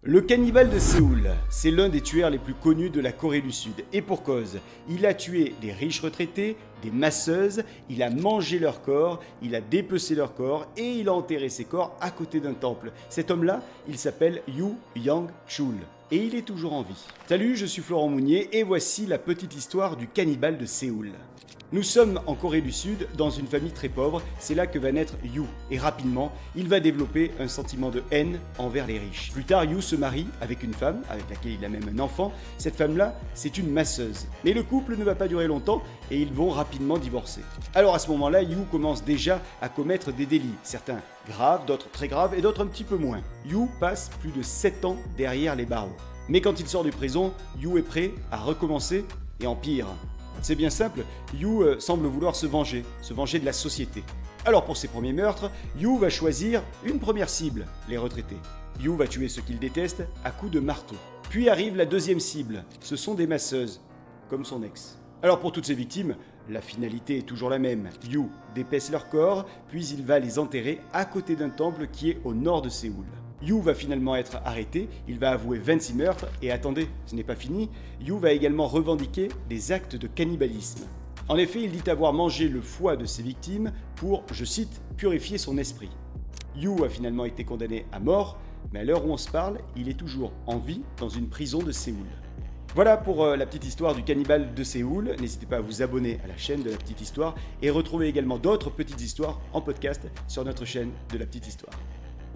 Le cannibale de Séoul, c'est l'un des tueurs les plus connus de la Corée du Sud. Et pour cause, il a tué des riches retraités, des masseuses, il a mangé leur corps, il a dépecé leur corps et il a enterré ses corps à côté d'un temple. Cet homme-là, il s'appelle Yoo Yang-chul et il est toujours en vie. Salut, je suis Florent Mounier et voici la petite histoire du cannibale de Séoul. Nous sommes en Corée du Sud, dans une famille très pauvre, c'est là que va naître Yoo, et rapidement, il va développer un sentiment de haine envers les riches. Plus tard, Yoo se marie avec une femme, avec laquelle il a même un enfant. Cette femme-là, c'est une masseuse. Mais le couple ne va pas durer longtemps, et ils vont rapidement divorcer. Alors à ce moment-là, Yoo commence déjà à commettre des délits, certains graves, d'autres très graves, et d'autres un petit peu moins. Yoo passe plus de 7 ans derrière les barreaux. Mais quand il sort de prison, Yoo est prêt à recommencer, et en pire. C'est bien simple, Yoo semble vouloir se venger de la société. Alors pour ses premiers meurtres, Yoo va choisir une première cible, les retraités. Yoo va tuer ceux qu'il déteste à coups de marteau. Puis arrive la deuxième cible, ce sont des masseuses, comme son ex. Alors pour toutes ces victimes, la finalité est toujours la même. Yoo dépèce leur corps, puis il va les enterrer à côté d'un temple qui est au nord de Séoul. Yoo va finalement être arrêté, il va avouer 26 meurtres, et attendez, ce n'est pas fini, Yoo va également revendiquer des actes de cannibalisme. En effet, il dit avoir mangé le foie de ses victimes pour, je cite, purifier son esprit. Yoo a finalement été condamné à mort, mais à l'heure où on se parle, il est toujours en vie dans une prison de Séoul. Voilà pour la petite histoire du cannibale de Séoul. N'hésitez pas à vous abonner à la chaîne de la petite histoire et retrouver également d'autres petites histoires en podcast sur notre chaîne de la petite histoire.